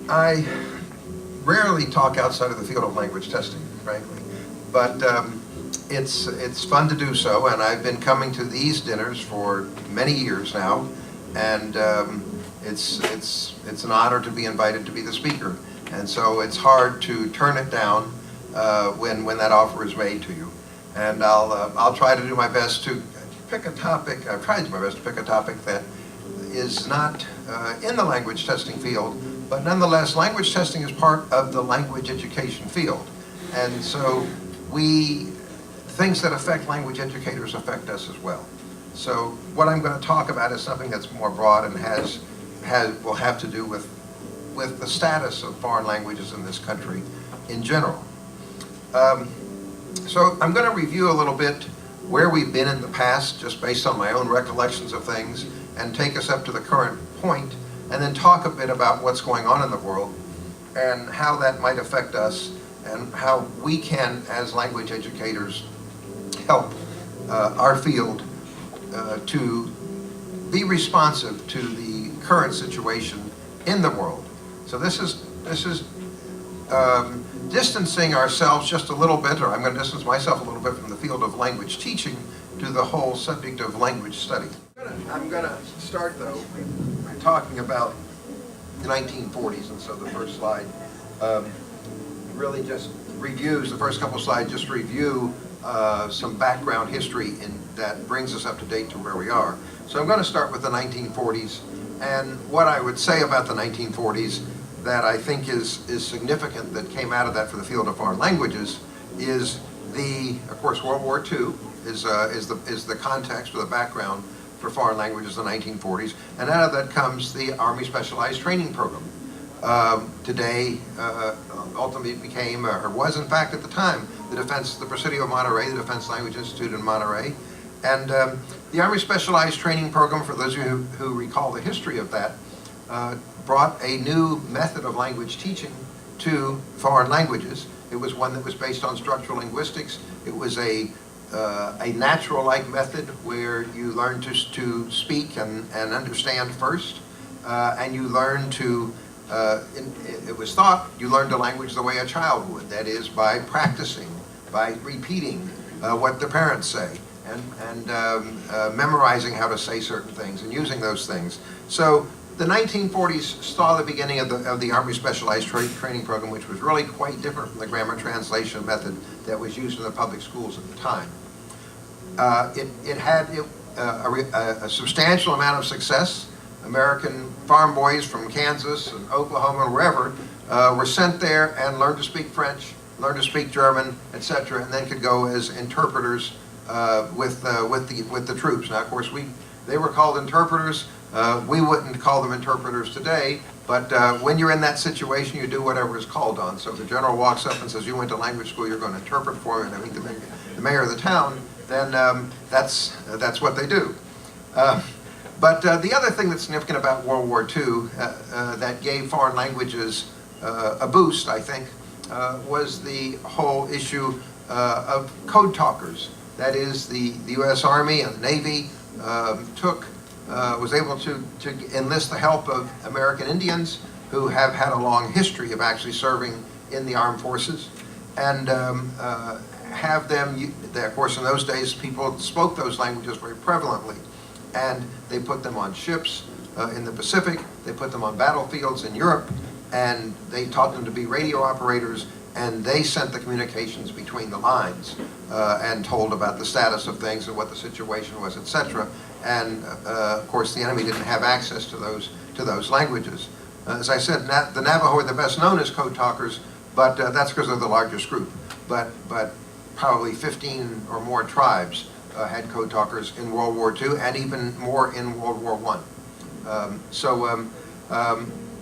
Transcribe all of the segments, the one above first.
I rarely talk outside of the field of language testing, frankly, but it's fun to do so, and I've been coming to these dinners for many years now, and it's an honor to be invited to be the speaker, and so it's hard to turn it down when that offer is made to you. And I'll try to do my best to pick a topic. I've tried to do my best to pick a topic that is not in the language testing field, but nonetheless, language testing is part of the language education field. And so things that affect language educators affect us as well. So what I'm going to talk about is something that's more broad and will have to do with the status of foreign languages in this country in general. So I'm going to review a little bit where we've been in the past, just based on my own recollections of things, and take us up to the current point, and then talk a bit about what's going on in the world and how that might affect us and how we can, as language educators, help our field to be responsive to the current situation in the world. So this is distancing ourselves just a little bit, or I'm going to distance myself a little bit from the field of language teaching to the whole subject of language study. I'm going to start, though, by talking about the 1940s, and so the first slide really just reviews, the first couple slides just review some background history that brings us up to date to where we are. So I'm going to start with the 1940s, and what I would say about the 1940s that I think is significant that came out of that for the field of foreign languages is of course, World War II is the context or the background for foreign languages in the 1940s, and out of that comes the Army Specialized Training Program. Today, ultimately became, or was in fact at the time, the Presidio of Monterey, the Defense Language Institute in Monterey. And the Army Specialized Training Program, for those of you who recall the history of that, brought a new method of language teaching to foreign languages. It was one that was based on structural linguistics. It was a natural-like method where you learn to speak and understand first, and you learn to, it was thought, you learned a language the way a child would, that is by practicing, by repeating what the parents say, and memorizing how to say certain things and using those things. So the 1940s saw the beginning of the Army Specialized Training Program, which was really quite different from the grammar translation method that was used in the public schools at the time. It had a substantial amount of success. American farm boys from Kansas and Oklahoma and wherever were sent there and learned to speak French, learned to speak German, etc., and then could go as interpreters with the troops. Now, of course, they were called interpreters. We wouldn't call them interpreters today, but when you're in that situation, you do whatever is called on. So if the general walks up and says, you went to language school, you're going to interpret for him, and I think the mayor of the town, then that's what they do. But the other thing that's significant about World War II that gave foreign languages a boost, I think, was the whole issue of code talkers. That is, the U.S. Army and the Navy was able to enlist the help of American Indians who have had a long history of actually serving in the armed forces, and have them, of course in those days people spoke those languages very prevalently, and they put them on ships in the Pacific, they put them on battlefields in Europe, and they taught them to be radio operators, and they sent the communications between the lines and told about the status of things and what the situation was, etc. And of course the enemy didn't have access to those languages. As I said, the Navajo are the best known as code talkers, but that's because they're the largest group. But probably 15 or more tribes had code talkers in World War II, and even more in World War I.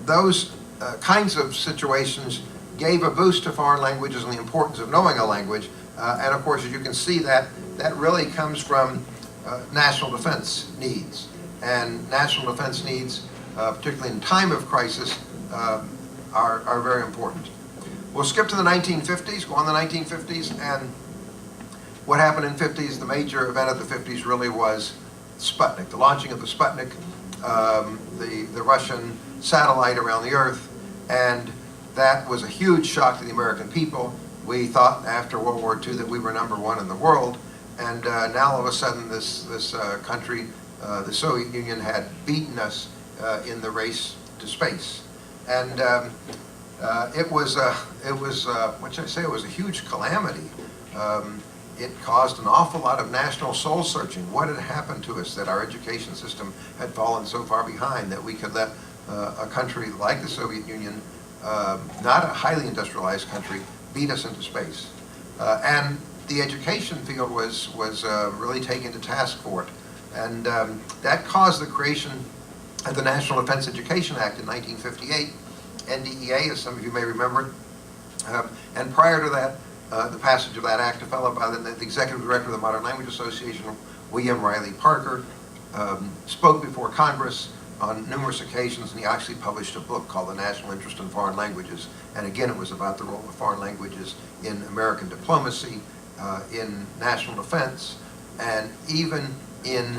Those kinds of situations gave a boost to foreign languages and the importance of knowing a language. And of course, as you can see, that really comes from national defense needs. And national defense needs, particularly in time of crisis, are very important. We'll skip to the 1950s, go on the 1950s, and what happened in the 50s, the major event of the 50s really was Sputnik, the launching of the Sputnik, the Russian satellite around the Earth, And that was a huge shock to the American people. We thought after World War II that we were #1 in the world, and now all of a sudden this country, the Soviet Union, had beaten us in the race to space. And it was what should I say, it was a huge calamity. It caused an awful lot of national soul searching. What had happened to us that our education system had fallen so far behind that we could let a country like the Soviet Union, not a highly industrialized country, beat us into space. And the education field was really taken to task for it. And that caused the creation of the National Defense Education Act in 1958, NDEA, as some of you may remember. And prior to that, the passage of that act, a fellow by the executive director of the Modern Language Association, William Riley Parker, spoke before Congress on numerous occasions, and he actually published a book called The National Interest in Foreign Languages. And again, it was about the role of foreign languages in American diplomacy, in national defense, and even in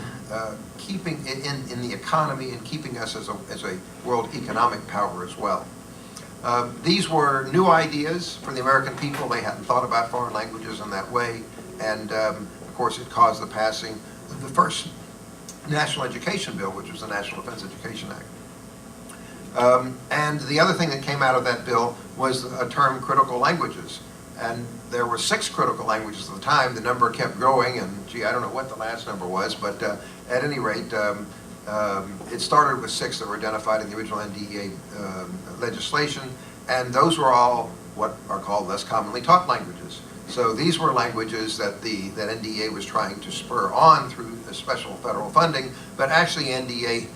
keeping in the economy and keeping us as a world economic power as well. These were new ideas for the American people. They hadn't thought about foreign languages in that way, and of course it caused the passing of the first National Education Bill, which was the National Defense Education Act. And the other thing that came out of that bill was a term, critical languages. And there were 6 critical languages at the time. The number kept growing, and gee, I don't know what the last number was, but at any rate, it started with 6 that were identified in the original NDEA legislation, and those were all what are called less commonly taught languages. So these were languages that that NDEA was trying to spur on through special federal funding, but actually NDEA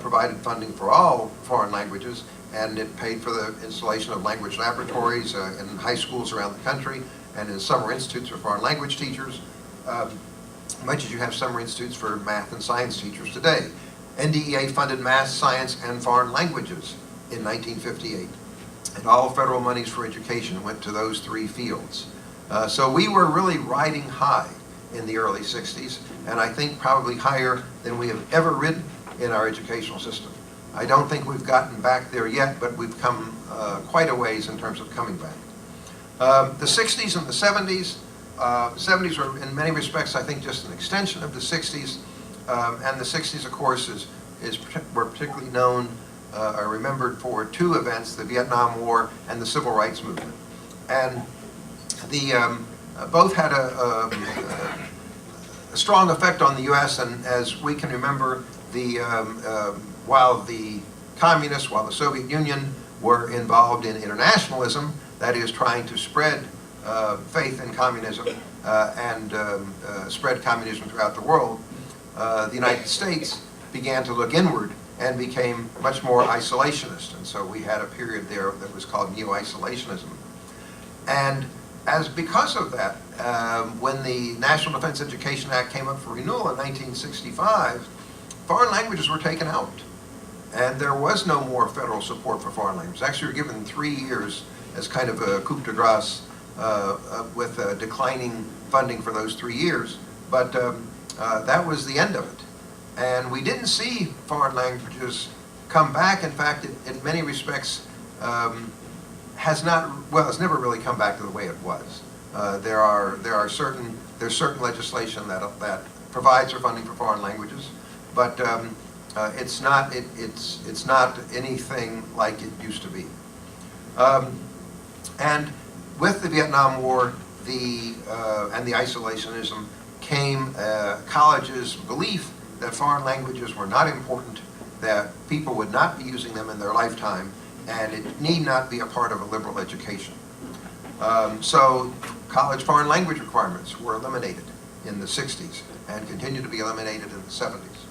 provided funding for all foreign languages, and it paid for the installation of language laboratories in high schools around the country and in summer institutes for foreign language teachers, much as you have summer institutes for math and science teachers today. NDEA funded math, science, and foreign languages in 1958, and all federal monies for education went to those 3 fields. So we were really riding high in the early 60s, and I think probably higher than we have ever ridden in our educational system. I don't think we've gotten back there yet, but we've come quite a ways in terms of coming back. The 60s and the 70s, the 70s were in many respects, I think, just an extension of the 60s, and the 60s, of course, were particularly known or remembered for 2 events, the Vietnam War and the Civil Rights Movement. And both had a strong effect on the U.S., and as we can remember, while the communists, while the Soviet Union were involved in internationalism, that is, trying to spread faith in communism and spread communism throughout the world, the United States began to look inward and became much more isolationist. And so we had a period there that was called neo-isolationism. And because of that, when the National Defense Education Act came up for renewal in 1965, foreign languages were taken out. And there was no more federal support for foreign languages. Actually, we were given 3 years as kind of a coup de grace with declining funding for those 3 years. But that was the end of it. And we didn't see foreign languages come back. In fact, in many respects, it's never really come back to the way it was. There's certain legislation that provides for funding for foreign languages, but it's not anything like it used to be. And with the Vietnam War, and the isolationism came colleges' belief that foreign languages were not important, that people would not be using them in their lifetime, and it need not be a part of a liberal education. So college foreign language requirements were eliminated in the 60s and continued to be eliminated in the 70s.